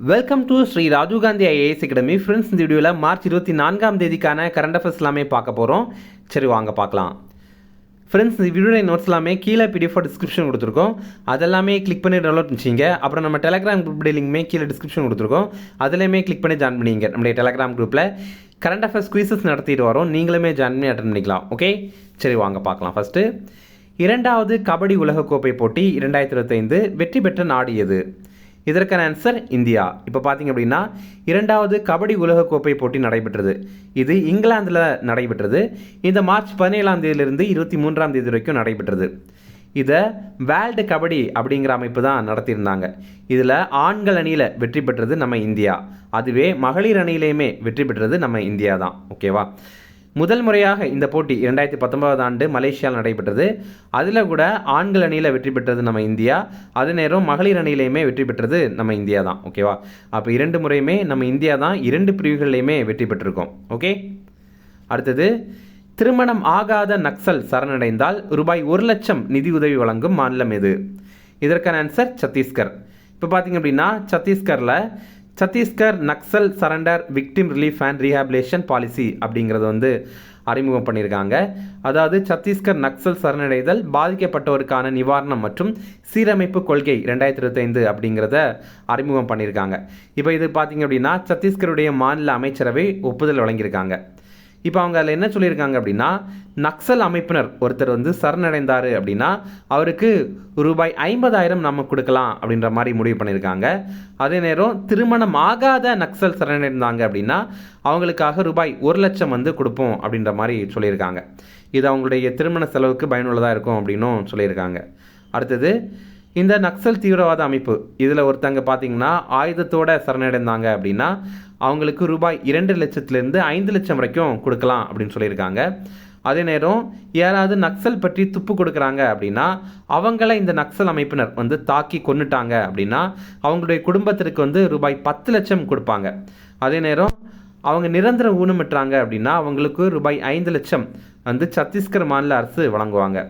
Welcome to Shri Rajiv Gandhi IAS academy. Friends, இந்த வீடியோவில் March 24ஆம் தேதிக்கான கரண்ட் அஃபேர்ஸ் எல்லாமே பார்க்க போகிறோம். சரி, வாங்க பார்க்கலாம். ஃப்ரெண்ட்ஸ், இந்த வீடியோட நோட்ஸ் எல்லாமே கீழே பிடிஎஃப் டிஸ்கிரிப்ஷன் கொடுத்துருக்கோம். அதெல்லாமே கிளிக் பண்ணி டவுன்லோட் பண்ணிச்சிங்க. அப்புறம் நம்ம டெலிகிராம் குரூப் லிங்க்மே கீழே டிஸ்கிரிப்ஷன் கொடுத்துருக்கோம். அதிலையுமே கிளிக் பண்ணி ஜாயின் பண்ணிங்க. நம்மளுடைய டெலிகிராம் குரூப்பில் கரண்ட் அஃபேர்ஸ் குவிசஸ் நடத்திட்டு வரோம். நீங்களுமே ஜாயின் பண்ணி அட்டன் பண்ணிக்கலாம். ஓகே, சரி வாங்க பார்க்கலாம். ஃபஸ்ட்டு, 2வது கபடி உலகக்கோப்பை போட்டி 2025 வெற்றி பெற்ற நாடு எது? இதற்கான ஆன்சர் இந்தியா. இப்போ பார்த்தீங்க அப்படின்னா 2வது கபடி உலகக்கோப்பை போட்டி நடைபெற்றது. இது இங்கிலாந்தில் நடைபெற்றது. இந்த மார்ச் 17ஆம் தேதியிலிருந்து 23ஆம் தேதி வரைக்கும் நடைபெற்றது. இதை வேர்ல்டு கபடி அப்படிங்கிற அமைப்பு தான் நடத்தியிருந்தாங்க. இதில் ஆண்கள் அணியில் வெற்றி பெற்றது நம்ம இந்தியா. அதுவே மகளிர் அணியிலையுமே வெற்றி பெற்றது நம்ம இந்தியா தான். ஓகேவா? முதல் முறையாக இந்த போட்டி 2019 ஆண்டு மலேசியாவில் நடைபெற்றது. அதில் கூட ஆண்கள் அணியில் வெற்றி பெற்றது நம்ம இந்தியா. அதே நேரம் மகளிர் அணியிலையுமே வெற்றி பெற்றது நம்ம இந்தியா தான். ஓகேவா? அப்போ 2 முறையுமே நம்ம இந்தியா தான் 2 பிரிவுகள்லையுமே வெற்றி பெற்றிருக்கோம். ஓகே, அடுத்தது, திருமணம் ஆகாத நக்சல் சரணடைந்தால் ரூபாய் 1 லட்சம் நிதியுதவி வழங்கும் மாநிலம் எது? இதற்கான ஆன்சர் சத்தீஸ்கர். இப்போ பார்த்தீங்க அப்படின்னா Chhattisgarh Naxal surrender victim relief and rehabilitation policy அப்படிங்கிறத அறிமுகம் பண்ணியிருக்காங்க. அதாவது சத்தீஸ்கர் நக்சல் சரணடைதல் பாதிக்கப்பட்டவருக்கான நிவாரணம் மற்றும் சீரமைப்பு கொள்கை 2025 அப்படிங்கிறத அறிமுகம் பண்ணியிருக்காங்க. இப்போ இது பார்த்தீங்க அப்படின்னா சத்தீஸ்கருடைய மாநில அமைச்சரவை ஒப்புதல் வழங்கியிருக்காங்க. இப்போ அவங்க அதில் என்ன சொல்லியிருக்காங்க அப்படின்னா, நக்சல் அமைப்பினர் ஒருத்தர் சரணடைந்தார் அப்படின்னா அவருக்கு ரூபாய் 50,000 நம்ம கொடுக்கலாம் அப்படின்ற மாதிரி முடிவு பண்ணியிருக்காங்க. அதே நேரம் திருமணம் ஆகாத நக்சல் சரணடைந்தாங்க அப்படின்னா அவங்களுக்காக ரூபாய் 1 லட்சம் கொடுப்போம் அப்படின்ற மாதிரி சொல்லியிருக்காங்க. இது அவங்களுடைய திருமண செலவுக்கு பயனுள்ளதாக இருக்கும் அப்படின்னும் சொல்லியிருக்காங்க. அடுத்தது, இந்த நக்சல் தீவிரவாத அமைப்பு இதில் ஒருத்தங்க பார்த்தீங்கன்னா ஆயுதத்தோடு சரணடைந்தாங்க அப்படின்னா அவங்களுக்கு ரூபாய் 2 லட்சத்திலேருந்து 5 லட்சம் வரைக்கும் கொடுக்கலாம் அப்படின்னு சொல்லியிருக்காங்க. அதே நேரம் யாராவது நக்சல் பற்றி துப்பு கொடுக்குறாங்க அப்படின்னா அவங்கள இந்த நக்சல் அமைப்பினர் தாக்கி கொன்னுட்டாங்க அப்படின்னா அவங்களுடைய குடும்பத்திற்கு ரூபாய் 10 லட்சம் கொடுப்பாங்க. அதே நேரம் அவங்க நிரந்தர ஊனமுற்றாங்க அப்படின்னா அவங்களுக்கு ரூபாய் 5 லட்சம் சத்தீஸ்கர் மாநில அரசு வழங்குவாங்க.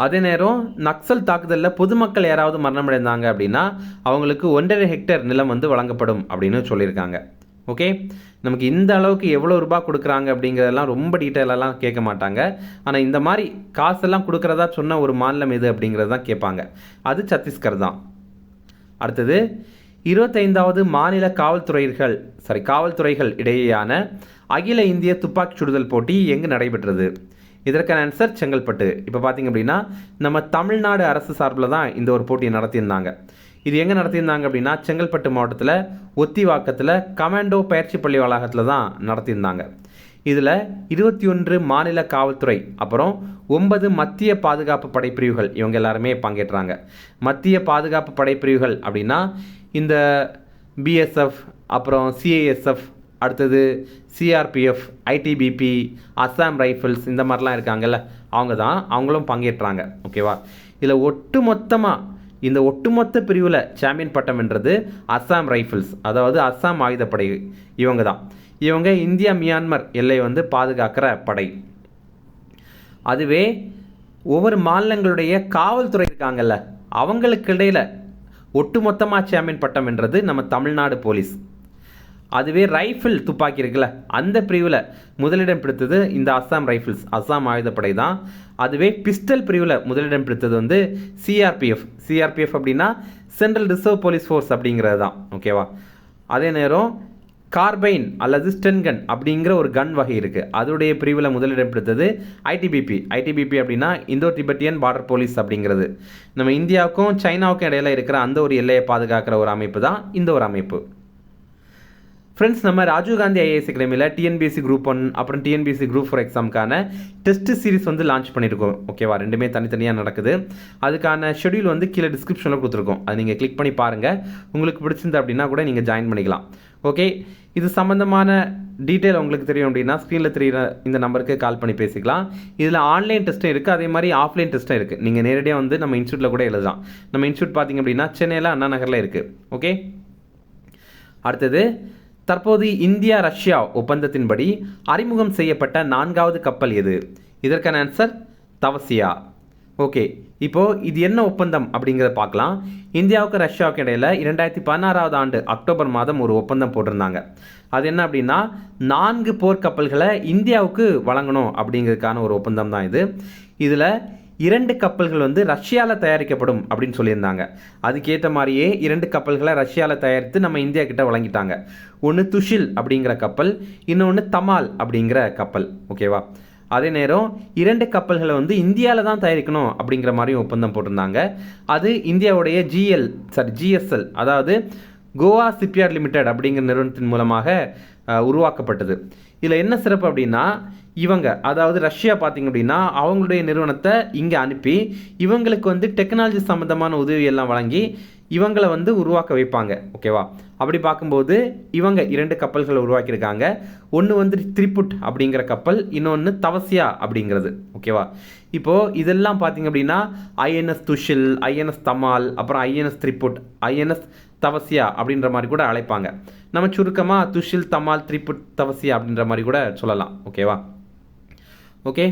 அதே நேரம் நக்சல் தாக்குதலில் பொதுமக்கள் யாராவது மரணமடைந்தாங்க அப்படின்னா அவங்களுக்கு 1.5 ஹெக்டேர் நிலம் வழங்கப்படும் அப்படின்னு சொல்லியிருக்காங்க. ஓகே, நமக்கு இந்த அளவுக்கு எவ்வளோ ரூபாய் கொடுக்குறாங்க அப்படிங்கிறதெல்லாம் ரொம்ப டீட்டெயிலெல்லாம் கேட்க மாட்டாங்க. ஆனால் இந்த மாதிரி காசெல்லாம் கொடுக்குறதா சொன்ன ஒரு மாநிலம் எது அப்படிங்கிறது தான் கேட்பாங்க. அது சத்தீஸ்கர் தான். அடுத்தது, 25வது மாநில காவல்துறைகள் இடையேயான அகில இந்திய துப்பாக்கி சுடுதல் போட்டி எங்கு நடைபெற்றது? இதற்கான ஆன்சர் செங்கல்பட்டு. இப்போ பார்த்தீங்க அப்படின்னா நம்ம தமிழ்நாடு அரசு சார்பில் தான் இந்த ஒரு போட்டியை நடத்தியிருந்தாங்க. இது எங்கே நடத்தியிருந்தாங்க அப்படின்னா செங்கல்பட்டு மாவட்டத்தில் ஒத்திவாக்கத்தில் கமாண்டோ பயிற்சி பள்ளி வளாகத்தில் தான் நடத்தியிருந்தாங்க. இதில் 21 மாநில காவல்துறை அப்புறம் 9 மத்திய பாதுகாப்பு படைப்பிரிவுகள் இவங்க எல்லாருமே பங்கேற்றாங்க. மத்திய பாதுகாப்பு படைப்பிரிவுகள் அப்படின்னா இந்த பிஎஸ்எஃப், அப்புறம் சிஐஎஸ்எஃப், அடுத்தது சிஆர்பிஎஃப், ஐடிபிபி, அஸ்ஸாம் ரைஃபிள்ஸ், இந்த மாதிரிலாம் இருக்காங்கல்ல அவங்களும் பங்கேற்றாங்க. ஓகேவா? இதில் ஒட்டுமொத்த பிரிவில் சாம்பியன் பட்டம் வென்றது அஸ்ஸாம் ரைஃபிள்ஸ், அதாவது அஸ்ஸாம் ஆயுதப்படை. இவங்க இந்தியா மியான்மர் எல்லை பாதுகாக்கிற படை. அதுவே ஒவ்வொரு மாநிலங்களுடைய காவல்துறை இருக்காங்கல்ல அவங்களுக்கு இடையில் ஒட்டுமொத்தமாக சாம்பியன் பட்டம் வென்றது நம்ம தமிழ்நாடு போலீஸ். அதுவே ரைஃபிள் துப்பாக்கி இருக்குல்ல அந்த பிரிவில் முதலிடம் பிடித்தது இந்த அஸ்ஸாம் ரைஃபிள்ஸ், அஸ்ஸாம் ஆயுதப்படை தான். அதுவே பிஸ்டல் பிரிவில் முதலிடம் பிடித்தது சிஆர்பிஎஃப் அப்படின்னா சென்ட்ரல் ரிசர்வ் போலீஸ் ஃபோர்ஸ் அப்படிங்கிறது தான். ஓகேவா? அதே நேரம் கார்பைன் அல்லது ஸ்டென்கன் அப்படிங்கிற ஒரு கன் வகை இருக்குது. அதோடைய பிரிவில் முதலிடம் பிடித்தது ஐடிபிபி அப்படின்னா இந்தோ திபெட்டியன் பார்டர் போலீஸ் அப்படிங்கிறது. நம்ம இந்தியாவுக்கும் சைனாவுக்கும் இடையில இருக்கிற அந்த ஒரு எல்லையை பாதுகாக்கிற ஒரு அமைப்பு தான் இந்த ஒரு அமைப்பு. ஃப்ரெண்ட்ஸ், நம்ம ராஜீவ் காந்தி ஐஏஎஸ் அகாடமியில் டிஎன்பிஎஸ்சி குரூப் 1 அப்புறம் டிஎன்பிஎஸ்சி குரூப் 4 எக்ஸாமுக்கான டெஸ்ட் சீரிஸ் லான்ச் பண்ணியிருக்கோம். ஓகேவா? 2மே தனித்தனியாக நடக்குது. அதுக்கான ஷெடியூல் கீழே டிஸ்கிரிப்ஷனில் கொடுத்துருக்கோம். அது நீங்கள் கிளிக் பண்ணி பாருங்கள். உங்களுக்கு பிடிச்சிருந்தா அப்படின்னா கூட நீங்கள் ஜாயின் பண்ணிக்கலாம். ஓகே, இது சம்மந்தமான டீட்டெயில் உங்களுக்கு தெரியும் அப்படின்னா ஸ்க்ரீனில் தெரிகிற இந்த நம்பருக்கு கால் பண்ணி பேசிக்கலாம். இதில் ஆன்லைன் டெஸ்ட்டும் இருக்குது, அதே மாதிரி ஆஃப்லைன் டெஸ்ட்டும் இருக்குது. நீங்கள் நேரடியாக நம்ம இன்ஸ்டியூட்டில் கூட எழுதலாம். நம்ம இன்ஸ்டியூட் பார்த்தீங்க அப்படின்னா சென்னையில் அண்ணா நகரில் இருக்குது. ஓகே, அடுத்தது, தற்போது இந்தியா ரஷ்யா ஒப்பந்தத்தின்படி அறிமுகம் செய்யப்பட்ட 4வது கப்பல் எது? இதற்கான ஆன்சர் தவசியா. ஓகே, இப்போது இது என்ன ஒப்பந்தம் அப்படிங்கிறத பார்க்கலாம். இந்தியாவுக்கு ரஷ்யாவுக்கு இடையில் 2016 ஆண்டு அக்டோபர் மாதம் ஒரு ஒப்பந்தம் போட்டிருந்தாங்க. அது என்ன அப்படின்னா 4 போர்க்கப்பல்களை இந்தியாவுக்கு வழங்கணும் அப்படிங்கிறதுக்கான ஒரு ஒப்பந்தம் தான் இது. இதில் 2 கப்பல்கள் வந்து ரஷ்யாவில் தயாரிக்கப்படும் அப்படின்னு சொல்லியிருந்தாங்க. அதுக்கேற்ற மாதிரியே 2 கப்பல்களை ரஷ்யாவில் தயாரித்து நம்ம இந்தியா கிட்ட வழங்கிட்டாங்க. ஒன்று துஷில் அப்படிங்கிற கப்பல், இன்னொன்று தமால் அப்படிங்கிற கப்பல். ஓகேவா? அதே நேரம் 2 கப்பல்களை வந்து இந்தியாவில் தான் தயாரிக்கணும் அப்படிங்கிற மாதிரி ஒப்பந்தம் போட்டிருந்தாங்க. அது இந்தியாவுடைய ஜிஎஸ்எல் அதாவது கோவா ஷிப்யார்ட் லிமிடெட் அப்படிங்கிற நிறுவனத்தின் மூலமாக உருவாக்கப்பட்டது. இதில் என்ன சிறப்பு அப்படின்னா இவங்க அதாவது ரஷ்யா பார்த்திங்க அப்படின்னா அவங்களுடைய நிறுவனத்தை இங்கே அனுப்பி இவங்களுக்கு வந்து டெக்னாலஜி சம்மந்தமான உதவியெல்லாம் வழங்கி இவங்களை வந்து உருவாக்க வைப்பாங்க. ஓகேவா? அப்படி பார்க்கும்போது இவங்க 2 கப்பல்களை உருவாக்கியிருக்காங்க. ஒன்று வந்து திரிபுட் அப்படிங்கிற கப்பல், இன்னொன்று தவசியா அப்படிங்கிறது. ஓகேவா? இப்போது இதெல்லாம் பார்த்திங்க அப்படின்னா ஐஎன்எஸ் துஷில், ஐஎன்எஸ் தமால், அப்புறம் ஐஎன்எஸ் திரிபுட், ஐஎன்எஸ் தவசியா அப்படின்ற மாதிரி கூட அழைப்பாங்க. நம்ம சுருக்கமாக துஷில், தமால், திரிபுட், தவசியா அப்படின்ற மாதிரி கூட சொல்லலாம். ஓகேவா? ஓகே,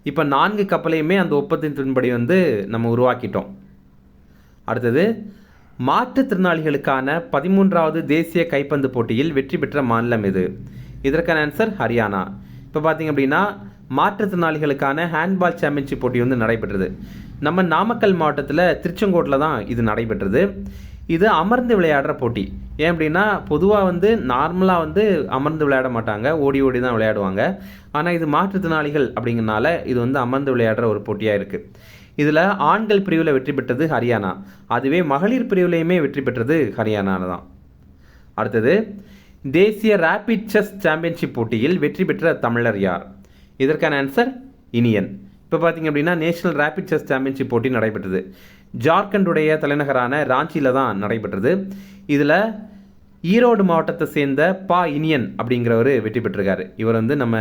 இப்போ 4 கப்பலையுமே அந்த ஒப்பந்தத்தின்படி வந்து நம்ம உருவாக்கிட்டோம். அடுத்தது, மாற்றுத்திறனாளிகளுக்கான 13வது தேசிய கைப்பந்து போட்டியில் வெற்றி பெற்ற மாநிலம் எது? இதற்கான ஆன்சர் ஹரியானா. இப்போ பார்த்திங்க அப்படின்னா மாற்றுத்திறனாளிகளுக்கான ஹேண்ட்பால் சாம்பியன்ஷிப் போட்டி வந்து நடைபெற்றது. நம்ம நாமக்கல் மாவட்டத்தில் திருச்செங்கோட்டில் தான் இது நடைபெற்றது. இது அமர்ந்து விளையாடுற போட்டி. ஏன் அப்படின்னா பொதுவாக வந்து நார்மலாக வந்து அமர்ந்து விளையாட மாட்டாங்க, ஓடி ஓடி தான் விளையாடுவாங்க. ஆனால் இது மாற்றுத்திறனாளிகள் அப்படிங்கிறனால இது வந்து அமர்ந்து விளையாடுற ஒரு போட்டியாக இருக்குது. இதில் ஆண்கள் பிரிவில் வெற்றி பெற்றது ஹரியானா. அதுவே மகளிர் பிரிவிலையுமே வெற்றி பெற்றது ஹரியானா தான். அடுத்தது, தேசிய ரேபிட் செஸ் சாம்பியன்ஷிப் போட்டியில் வெற்றி பெற்ற தமிழர் யார்? இதற்கான ஆன்சர் இனியன். இப்போ பார்த்திங்க அப்படின்னா நேஷனல் ரேபிட் செஸ் சாம்பியன்ஷிப் போட்டி நடைபெற்றது. ஜார்க்கண்டுடைய தலைநகரான ராஞ்சியில் தான் நடைபெற்றது. இதில் ஈரோடு மாவட்டத்தை சேர்ந்த பா இனியன் அப்படிங்கிறவர் வெற்றி பெற்றிருக்காரு. இவர் வந்து நம்ம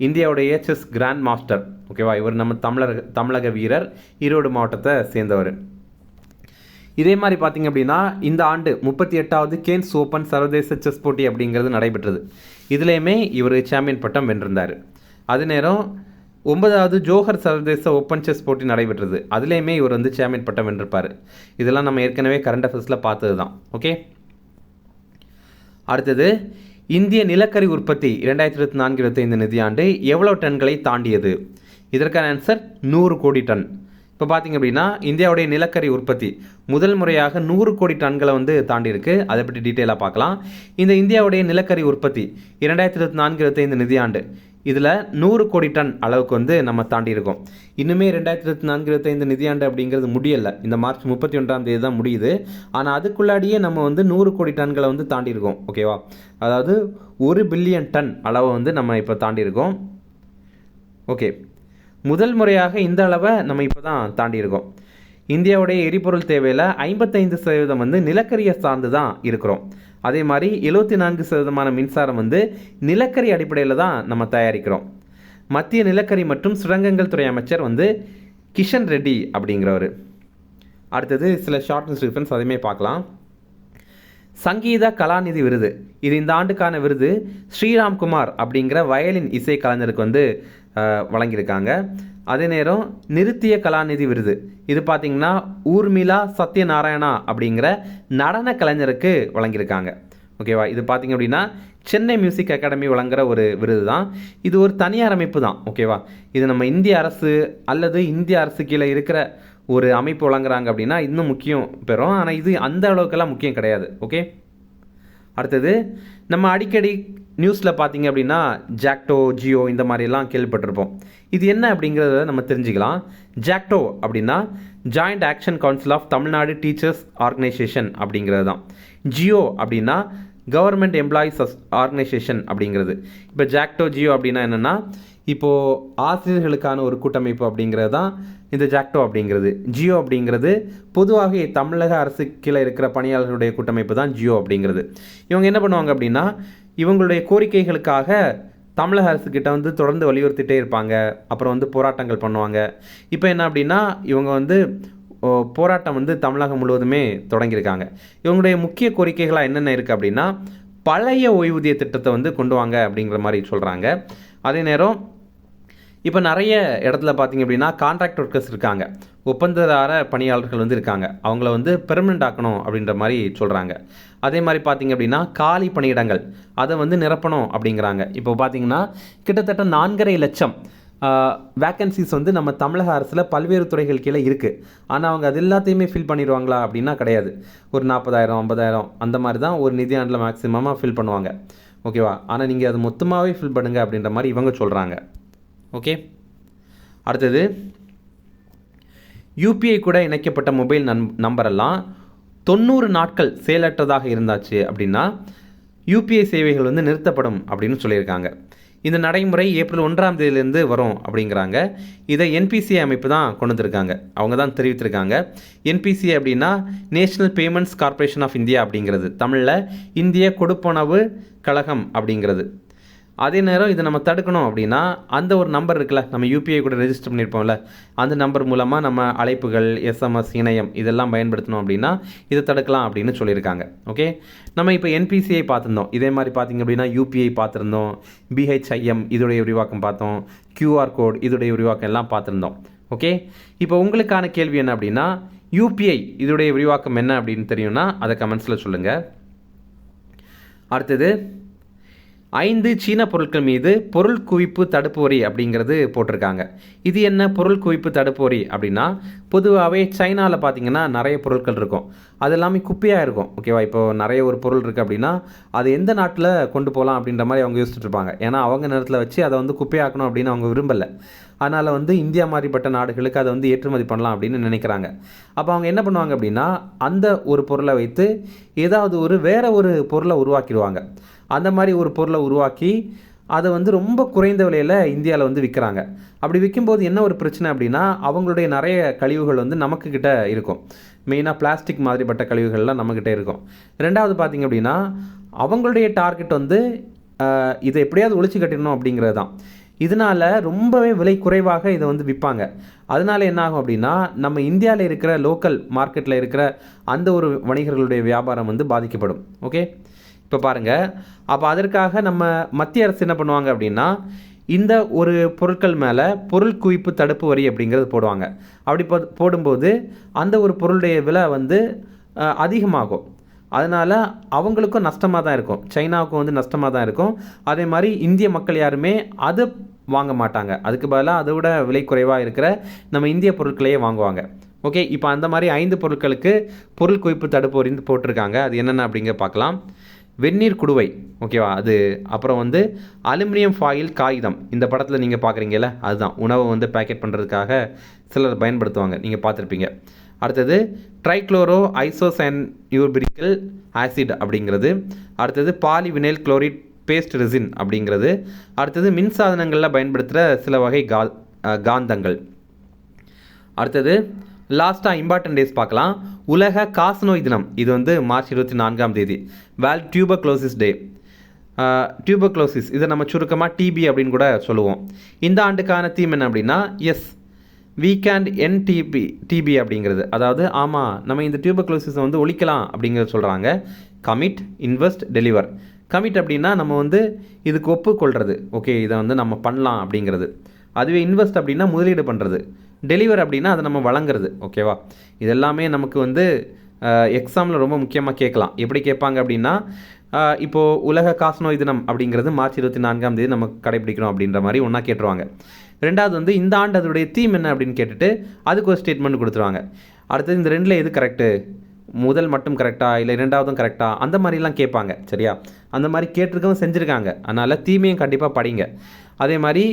இந்தியாவுடைய செஸ் கிராண்ட் மாஸ்டர். ஓகேவா? இவர் நம்ம தமிழக வீரர், ஈரோடு மாவட்டத்தை சேர்ந்தவர். இதே மாதிரி பார்த்திங்க அப்படின்னா இந்த ஆண்டு 38வது கேன்ஸ் ஓப்பன் சர்வதேச செஸ் போட்டி அப்படிங்கிறது நடைபெற்றது. இதுலேயுமே இவர் சாம்பியன் பட்டம் வென்றிருந்தார். அது நேரம் 9வது ஜோஹர் சர்வதேச ஓப்பன் செஸ் போட்டி நடைபெற்றது. அதுலேயுமே இவர் வந்து சாம்பியன் பட்டம் வென்றிருப்பார். இதெல்லாம் நம்ம ஏற்கனவே கரண்ட் அஃபேர்ஸில் பார்த்தது தான். ஓகே, அடுத்தது, இந்திய நிலக்கரி உற்பத்தி 2024-25 நிதியாண்டு எவ்வளோ டன்களை தாண்டியது? இதற்கான ஆன்சர் 100 கோடி டன். இப்போ பார்த்திங்க அப்படின்னா இந்தியாவுடைய நிலக்கரி உற்பத்தி முதல் முறையாக 100 கோடி டன்களை வந்து தாண்டியிருக்கு. அதை பற்றி டீட்டெயிலாக பார்க்கலாம். இந்த இந்தியாவுடைய நிலக்கரி உற்பத்தி 2024-25 நிதியாண்டு இதில் 100 கோடி டன் அளவுக்கு வந்து நம்ம தாண்டியிருக்கோம். இன்னுமே 2024-25 நிதியாண்டு அப்படிங்கிறது முடியலை. இந்த மார்ச் 31 தான் முடியுது. ஆனால் அதுக்குள்ளாடியே நம்ம வந்து 100 கோடி டன்களை வந்து தாண்டியிருக்கோம். ஓகேவா? அதாவது 1 பில்லியன் டன் அளவை வந்து நம்ம இப்போ தாண்டியிருக்கோம். ஓகே, முதல் முறையாக இந்த அளவை நம்ம இப்போ தான் தாண்டியிருக்கோம். இந்தியாவுடைய எரிபொருள் தேவையில் 55% வந்து நிலக்கரியை சார்ந்து தான் இருக்கிறோம். அதே மாதிரி 74% மின்சாரம் வந்து நிலக்கரி அடிப்படையில் தான் நம்ம தயாரிக்கிறோம். மத்திய நிலக்கரி மற்றும் சுரங்கங்கள் துறை அமைச்சர் வந்து கிஷன் ரெட்டி அப்படிங்கிறவர். அடுத்தது சில ஷார்ட் நியூஸ் டிஃபரன்ஸ் அதையுமே பார்க்கலாம். சங்கீத கலாநிதி விருது, இது இந்த ஆண்டுக்கான விருது ஸ்ரீராம்குமார் அப்படிங்கிற வயலின் இசை கலைஞருக்கு வந்து வழங்கியிருக்காங்க. அதே நேரம் நிருத்திய கலாநிதி விருது இது பார்த்திங்கன்னா ஊர்மிளா சத்யநாராயணா அப்படிங்கிற நடன கலைஞருக்கு வழங்கியிருக்காங்க. ஓகேவா? இது பார்த்திங்க அப்படின்னா சென்னை மியூசிக் அகாடமி வழங்குகிற ஒரு விருது தான். இது ஒரு தனியார் அமைப்பு தான். ஓகேவா? இது நம்ம இந்திய அரசு அல்லது இந்திய அரசு கீழே இருக்கிற ஒரு அமைப்பு வழங்குறாங்க அப்படின்னா இன்னும் முக்கியம் பெறும். ஆனால் இது அந்த அளவுக்கெல்லாம் முக்கியம் கிடையாது. ஓகே, அடுத்தது, நம்ம அடிக்கடி நியூஸில் பார்த்திங்க அப்படின்னா ஜாக்டோ, ஜியோ இந்த மாதிரிலாம் கேள்விப்பட்டிருப்போம். இது என்ன அப்படிங்கிறத நம்ம தெரிஞ்சுக்கலாம். ஜாக்டோ அப்படின்னா joint action council of Tamil Nadu teachers organisation அப்படிங்கிறது தான். ஜியோ அப்படின்னா கவர்மெண்ட் எம்ப்ளாயீஸ் ஆர்கனைசேஷன் அப்படிங்கிறது. இப்போ ஜாக்டோ, ஜியோ அப்படின்னா என்னென்னா இப்போது ஆசிரியர்களுக்கான ஒரு கூட்டமைப்பு அப்படிங்கிறது தான் இந்த ஜாக்டோ அப்படிங்கிறது. ஜியோ அப்படிங்கிறது பொதுவாக தமிழக அரசு கீழே இருக்கிற பணியாளர்களுடைய கூட்டமைப்பு தான் ஜியோ அப்படிங்கிறது. இவங்க என்ன பண்ணுவாங்க அப்படின்னா இவங்களுடைய கோரிக்கைகளுக்காக தமிழக அரசுக்கிட்ட வந்து தொடர்ந்து வலியுறுத்திட்டே இருப்பாங்க. அப்புறம் வந்து போராட்டங்கள் பண்ணுவாங்க. இப்போ என்ன அப்படின்னா இவங்க வந்து போராட்டம் வந்து தமிழகம் முழுவதுமே தொடங்கியிருக்காங்க. இவங்களுடைய முக்கிய கோரிக்கைகளாக என்னென்ன இருக்குது அப்படின்னா பழைய ஓய்வூதிய திட்டத்தை வந்து கொண்டு வாங்க அப்படிங்கிற மாதிரி சொல்கிறாங்க. அதே நேரம் இப்போ நிறைய இடத்துல பார்த்தீங்க அப்படின்னா கான்ட்ராக்ட் ஒர்க்கர்ஸ் இருக்காங்க, ஒப்பந்ததார பணியாளர்கள் வந்து இருக்காங்க. அவங்கள வந்து பெர்மனெண்ட் ஆக்கணும் அப்படின்ற மாதிரி சொல்கிறாங்க. அதே மாதிரி பார்த்தீங்க அப்படின்னா காலி பணியிடங்கள் அதை வந்து நிரப்பணும் அப்படிங்கிறாங்க. இப்போ பார்த்தீங்கன்னா கிட்டத்தட்ட 4.5 லட்சம் வேக்கன்சிஸ் வந்து நம்ம தமிழக அரசில் பல்வேறு துறைகள் கீழே இருக்குது. ஆனால் அவங்க அது எல்லாத்தையுமே ஃபில் பண்ணிடுவாங்களா அப்படின்னா கிடையாது. ஒரு 40,000 50,000 அந்த மாதிரி தான் ஒரு நிதியாண்டில் மேக்ஸிமமாக ஃபில் பண்ணுவாங்க. ஓகேவா? ஆனால் நீங்கள் அது மொத்தமாகவே ஃபில் பண்ணுங்க அப்படின்ற மாதிரி இவங்க சொல்கிறாங்க. ஓகே, அடுத்தது யூபிஐ கூட இணைக்கப்பட்ட மொபைல் நம்பரெல்லாம் 90 நாட்கள் செயலற்றதாக இருந்தாச்சு அப்படின்னா யூபிஐ சேவைகள் வந்து நிறுத்தப்படும் அப்படின்னு சொல்லியிருக்காங்க. இந்த நடைமுறை ஏப்ரல் 1ஆம் தேதியிலேருந்து வரும் அப்படிங்கிறாங்க. இதை என்பிசிஐ அமைப்பு தான் கொண்டு வந்திருக்காங்க, அவங்க தான் தெரிவித்திருக்காங்க. என்பிசிஐ அப்படின்னா national payments corporation of India அப்படிங்கிறது, தமிழில் இந்திய கொடுப்பனவு கழகம் அப்படிங்கிறது. அதே நேரம் இதை நம்ம தடுக்கணும் அப்படின்னா அந்த ஒரு நம்பர் இருக்குல்ல, நம்ம யூபிஐ கூட ரெஜிஸ்டர் பண்ணியிருப்போம்ல, அந்த நம்பர் மூலமாக நம்ம அழைப்புகள், எஸ்எம்எஸ், இணையம் இதெல்லாம் பயன்படுத்தணும் அப்படின்னா இதை தடுக்கலாம் அப்படின்னு சொல்லியிருக்காங்க. ஓகே, நம்ம இப்போ என்பிசிஐ பார்த்துருந்தோம், இதே மாதிரி பார்த்திங்க அப்படின்னா யூபிஐ பார்த்துருந்தோம், பிஹெச்ஐஎம் இதோடைய விரிவாக்கம் பார்த்தோம், கியூஆர் கோட் இதோடைய விரிவாக்கம் எல்லாம் பார்த்துருந்தோம். ஓகே, இப்போ உங்களுக்கான கேள்வி என்ன அப்படின்னா யூபிஐ இதோடைய விரிவாக்கம் என்ன அப்படின்னு தெரியும்னா அதை கமெண்ட்ஸில் சொல்லுங்கள். அடுத்தது 5 சீன பொருட்கள் மீது பொருள் குவிப்பு தடுப்பு வரி அப்படிங்கிறது போட்டிருக்காங்க. இது என்ன பொருள் குவிப்பு தடுப்பு வரி அப்படின்னா, பொதுவாகவே சைனாவில் பார்த்தீங்கன்னா நிறைய பொருட்கள் இருக்கும், அது எல்லாமே குப்பையாக இருக்கும். ஓகேவா? இப்போ நிறைய ஒரு பொருள் இருக்குது அப்படின்னா அது எந்த நாட்டில் கொண்டு போகலாம் அப்படின்ற மாதிரி அவங்க யோசிச்சுட்டு இருப்பாங்க. ஏன்னா அவங்க நேரத்தில் வச்சு அதை வந்து குப்பையாக்கணும் அப்படின்னு அவங்க விரும்பலை. அதனால் வந்து இந்தியா மாதிரிப்பட்ட நாடுகளுக்கு அதை வந்து ஏற்றுமதி பண்ணலாம் அப்படின்னு நினைக்கிறாங்க. அப்போ அவங்க என்ன பண்ணுவாங்க அப்படின்னா அந்த ஒரு பொருளை வைத்து ஏதாவது வேற ஒரு பொருளை உருவாக்கிடுவாங்க. அந்த மாதிரி ஒரு பொருளை உருவாக்கி அதை வந்து ரொம்ப குறைந்த விலையில் இந்தியாவில் வந்து விற்கிறாங்க. அப்படி விற்கும்போது என்ன ஒரு பிரச்சனை அப்படின்னா அவங்களுடைய நிறைய கழிவுகள் வந்து நமக்குக்கிட்ட இருக்கும். மெயினாக பிளாஸ்டிக் மாதிரிப்பட்ட கழிவுகள்லாம் நம்மக்கிட்ட இருக்கும். ரெண்டாவது பார்த்திங்க அப்படின்னா அவங்களுடைய டார்கெட் வந்து இதை எப்படியாவது ஒழிச்சு கட்டிடணும் அப்படிங்கிறது தான். இதனால் ரொம்பவே விலை குறைவாக இதை வந்து விற்பாங்க. அதனால என்ன ஆகும் அப்படின்னா நம்ம இந்தியாவில் இருக்கிற லோக்கல் மார்க்கெட்டில் இருக்கிற அந்த ஒரு வணிகர்களுடைய வியாபாரம் வந்து பாதிக்கப்படும். ஓகே, இப்போ பாருங்கள், அப்போ அதற்காக நம்ம மத்திய அரசு என்ன பண்ணுவாங்க அப்படின்னா இந்த ஒரு பொருட்கள் மேலே பொருள் குவிப்பு தடுப்பு வரி அப்படிங்கிறது போடுவாங்க. அப்படி போடும்போது அந்த ஒரு பொருளுடைய விலை வந்து அதிகமாகும். அதனால் அவங்களுக்கும் நஷ்டமாக தான் இருக்கும், சைனாவுக்கும் வந்து நஷ்டமாக தான் இருக்கும். அதே மாதிரி இந்திய மக்கள் யாருமே அதை வாங்க மாட்டாங்க, அதுக்கு பதிலாக அதை விட விலை குறைவாக இருக்கிற நம்ம இந்திய பொருட்களையே வாங்குவாங்க. ஓகே, இப்போ அந்த மாதிரி 5 பொருட்களுக்கு பொருள் குவிப்பு தடுப்பு வரி போட்டிருக்காங்க. அது என்னென்ன அப்படிங்க பார்க்கலாம். வெந்நீர் குடுவை, ஓகேவா, அது. அப்புறம் வந்து அலுமினியம் ஃபாயில் காகிதம், இந்த படத்தில் நீங்கள் பார்க்குறீங்கல்ல அதுதான், உணவை வந்து பேக்கெட் பண்ணுறதுக்காக சிலர் பயன்படுத்துவாங்க, நீங்கள் பார்த்துருப்பீங்க. அடுத்தது ட்ரைக்ளோரோ ஐசோசயன்யூரிக் ஆசிட் அப்படிங்கிறது. அடுத்தது பாலிவினைல் குளோரைட் பேஸ்ட் ரெசின் அப்படிங்கிறது. அடுத்தது மின்சாதனங்களில் பயன்படுத்துகிற சில வகை காந்தங்கள். அடுத்தது லாஸ்ட்டாக இம்பார்ட்டன்ட் டேஸ் பார்க்கலாம். உலக காசநோய் தினம், இது வந்து மார்ச் 24ஆம் தேதி, வேர்ல்ட் டியூபர்குலோசிஸ் டே. டியூபர்குலோசிஸ் இதை நம்ம சுருக்கமாக டிபி அப்படின்னு கூட சொல்லுவோம். இந்த ஆண்டுக்கான தீம் என்ன அப்படின்னா எஸ் வீக்கெண்ட் டிபி அப்படிங்கிறது. அதாவது ஆமாம், நம்ம இந்த டியூபர்குலோசிஸை வந்து ஒழிக்கலாம் அப்படிங்கிறத சொல்கிறாங்க. Commit, invest, deliver. கமிட் அப்படின்னா நம்ம வந்து இதுக்கு ஒப்புக்கொள்கிறது, ஓகே இதை வந்து நம்ம பண்ணலாம் அப்படிங்கிறது. அதுவே இன்வெஸ்ட் அப்படின்னா முதலீடு பண்ணுறது. டெலிவர் அப்படின்னா அதை நம்ம வழங்குறது. ஓகேவா? இதெல்லாமே நமக்கு வந்து எக்ஸாமில் ரொம்ப முக்கியமாக கேட்கலாம். எப்படி கேட்பாங்க அப்படின்னா இப்போது உலக காசநோய் தினம் அப்படிங்கிறது மார்ச் 24ஆம் தேதி நம்ம கடைபிடிக்கணும் அப்படின்ற மாதிரி ஒன்றா கேட்டுருவாங்க. ரெண்டாவது வந்து இந்த ஆண்டு அதோடைய தீம் என்ன அப்படின்னு கேட்டுட்டு அதுக்கு ஒரு ஸ்டேட்மெண்ட் கொடுத்துருவாங்க. அடுத்தது இந்த ரெண்டில் எது கரெக்டு, முதல் மட்டும் கரெக்டாக இல்லை ரெண்டாவதும் கரெக்டாக, அந்த மாதிரிலாம் கேட்பாங்க. சரியா? அந்த மாதிரி கேட்டிருக்கவும் செஞ்சுருக்காங்க. அதனால் தீமையும் கண்டிப்பாக படிங்க. அதே மாதிரி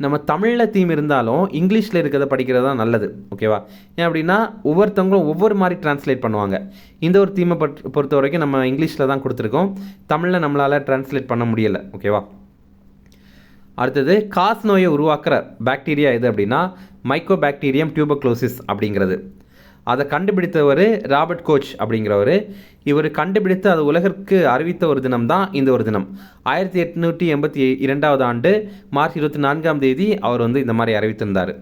நம்ம தமிழில் தீம் இருந்தாலும் இங்கிலீஷில் இருக்கிறத படிக்கிறது தான் நல்லது. ஓகேவா? ஏன் அப்படின்னா ஒவ்வொருத்தவங்களும் ஒவ்வொரு மாதிரி டிரான்ஸ்லேட் பண்ணுவாங்க. இந்த ஒரு தீமை பொறுத்த வரைக்கும் நம்ம இங்கிலீஷில் தான் கொடுத்துருக்கோம், தமிழில் நம்மளால் டிரான்ஸ்லேட் பண்ண முடியலை. ஓகேவா? அடுத்தது காசநோயை உருவாக்குற பாக்டீரியா எது அப்படின்னா மைக்கோபாக்டீரியம் டியூபர்குலோசிஸ் அப்படிங்கிறது. அதை கண்டுபிடித்தவர் ராபர்ட் கோச் அப்படிங்கிறவர். இவர் கண்டுபிடித்து அது உலகிற்கு அறிவித்த ஒரு தினம் தான் இந்த ஒரு தினம். 1882 ஆண்டு மார்ச் 24ஆம் தேதி அவர் வந்து இந்த மாதிரி அறிவித்திருந்தார்.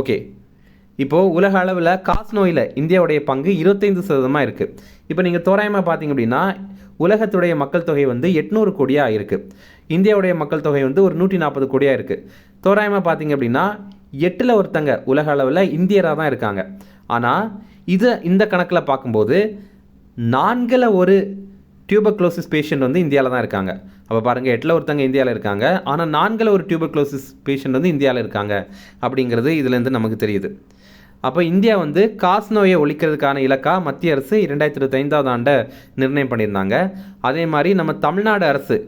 ஓகே, இப்போது உலக அளவில் காசநோயில் இந்தியாவுடைய பங்கு 25% இருக்குது. இப்போ நீங்கள் தோராயமாக பார்த்தீங்க அப்படின்னா உலகத்துடைய மக்கள் தொகை வந்து 800 கோடியாக இருக்குது. இந்தியாவுடைய மக்கள் தொகை வந்து ஒரு 140 கோடியாக இருக்குது. தோராயமாக பார்த்தீங்க அப்படின்னா 8ல் ஒருத்தங்க உலக அளவில் இந்தியராக தான் இருக்காங்க. ஆனால் இந்த கணக்கில் பார்க்கும்போது 4ல் ஒரு டியூபர்குலோசிஸ் பேஷண்ட் வந்து இந்தியாவில் தான் இருக்காங்க. அப்போ பாருங்கள், 8ல் ஒருத்தங்க இந்தியாவில் இருக்காங்க, ஆனால் 4ல் ஒரு டியூபர்குலோசிஸ் பேஷண்ட் வந்து இந்தியாவில் இருக்காங்க அப்படிங்கிறது இதுலேருந்து நமக்கு தெரியுது. அப்போ இந்தியா வந்து காச நோயை ஒழிக்கிறதுக்கான இலக்காக மத்திய அரசு 2025 ஆண்டை நிர்ணயம் பண்ணியிருந்தாங்க. அதே மாதிரி நம்ம தமிழ்நாடு அரசு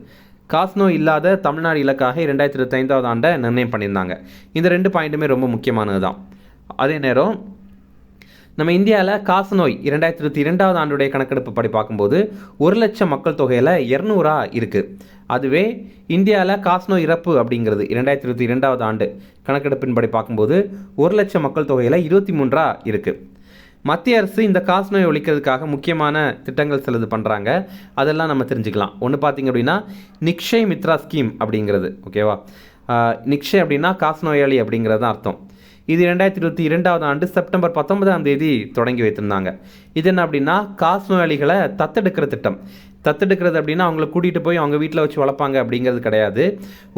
காச நோய் இல்லாத தமிழ்நாடு இலக்காக 2025 ஆண்டை நிர்ணயம் பண்ணியிருந்தாங்க. இந்த 2 பாயிண்ட்டுமே ரொம்ப முக்கியமானது தான். அதே நேரம் நம்ம இந்தியாவில் காச நோய் 2022 ஆண்டுடைய கணக்கெடுப்பு படி பார்க்கும்போது 1 லட்சம் மக்கள் தொகையில் 200 இருக்குது. அதுவே இந்தியாவில் காச நோய் இறப்பு அப்படிங்கிறது 2022 ஆண்டு கணக்கெடுப்பின்படி பார்க்கும்போது 1 லட்சம் மக்கள் தொகையில் 23 இருக்குது. மத்திய அரசு இந்த காச நோய் ஒழிக்கிறதுக்காக முக்கியமான திட்டங்கள் சிலது பண்ணுறாங்க. அதெல்லாம் நம்ம தெரிஞ்சுக்கலாம். ஒன்று பார்த்திங்க அப்படின்னா நிக்ஷய் மித்ரா ஸ்கீம் அப்படிங்கிறது. ஓகேவா? நிக்ஷய் அப்படின்னா காச நோயாளி அப்படிங்கிறது தான் அர்த்தம். இது 2022 ஆண்டு செப்டம்பர் 19 தொடங்கி வைத்திருந்தாங்க. இது என்ன அப்படின்னா காச நோயாளிகளை தத்தெடுக்கிற திட்டம். தத்தெடுக்கிறது அப்படின்னா அவங்கள கூட்டிகிட்டு போய் அவங்க வீட்டில் வச்சு வளர்ப்பாங்க அப்படிங்கிறது கிடையாது.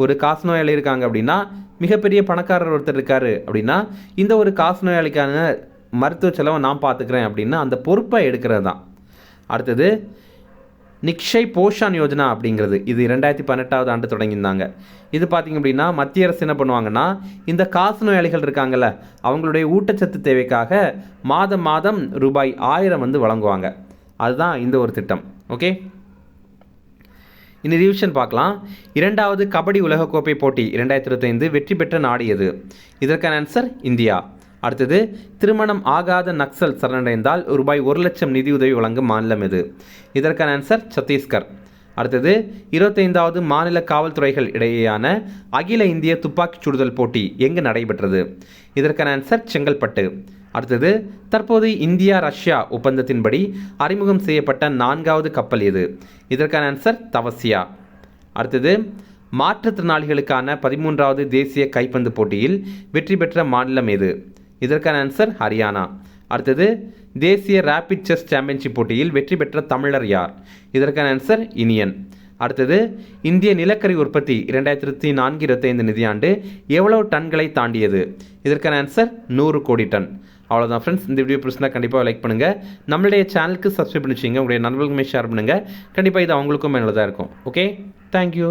ஒரு காச நோயாளி இருக்காங்க அப்படின்னா, மிகப்பெரிய பணக்காரர் ஒருத்தர் இருக்காரு அப்படின்னா, இந்த ஒரு காச நோயாளிக்கான மருத்துவ செலவை நான் பார்த்துக்கிறேன் அப்படின்னா அந்த பொறுப்பை எடுக்கிறது தான். அடுத்தது நிக்ஷய் போஷான் யோஜனா அப்படிங்கிறது. இது 2018 ஆண்டு தொடங்கியிருந்தாங்க. இது பார்த்திங்க அப்படின்னா மத்திய அரசு என்ன பண்ணுவாங்கன்னா, இந்த காச நோயாளிகள் இருக்காங்கல்ல, அவங்களுடைய ஊட்டச்சத்து தேவைக்காக மாதம் மாதம் ரூபாய் 1000 வந்து வழங்குவாங்க. அதுதான் இந்த ஒரு திட்டம். ஓகே, இனி ரிவிஷன் பார்க்கலாம். 2வது கபடி உலகக்கோப்பை போட்டி 2025 வெற்றி பெற்ற நாடு எது? இதற்கான ஆன்சர் இந்தியா. அடுத்தது திருமணம் ஆகாத நக்சல் சரணடைந்தால் ரூபாய் 1 லட்சம் நிதியுதவி வழங்கும் மாநிலம் எது? இதற்கான ஆன்சர் சத்தீஸ்கர். அடுத்தது 25வது மாநில காவல்துறைகள் இடையேயான அகில இந்திய துப்பாக்கிச் சுடுதல் போட்டி எங்கு நடைபெற்றது? இதற்கான ஆன்சர் செங்கல்பட்டு. அடுத்தது தற்போது இந்தியா ரஷ்யா ஒப்பந்தத்தின்படி அறிமுகம் செய்யப்பட்ட 4வது கப்பல் எது? இதற்கான ஆன்சர் தவசியா. அடுத்தது மாற்றுத்திறனாளிகளுக்கான 13வது தேசிய கைப்பந்து போட்டியில் வெற்றி பெற்ற மாநிலம் எது? இதற்கான ஆன்சர் ஹரியானா. அடுத்தது தேசிய ரேபிட் செஸ் சாம்பியன்ஷிப் போட்டியில் வெற்றி பெற்ற தமிழர் யார்? இதற்கான ஆன்சர் இனியன். அடுத்தது இந்திய நிலக்கரி உற்பத்தி 2024-25 நிதியாண்டு எவ்வளவு டன்களை தாண்டியது? இதற்கான ஆன்சர் 100 கோடி டன். அவ்வளோதான் ஃப்ரெண்ட்ஸ். இந்த வீடியோ பிடிச்சிருந்தா கண்டிப்பாக லைக் பண்ணுங்கள். நம்மளுடைய சேனலுக்கு சப்ஸ்கிரைப் பண்ணி வச்சுங்க. உங்களுடைய நண்பர்களுமே ஷேர் பண்ணுங்கள். கண்டிப்பாக இது அவங்களுக்கும் மேலே தான் இருக்கும். Okay, thank you.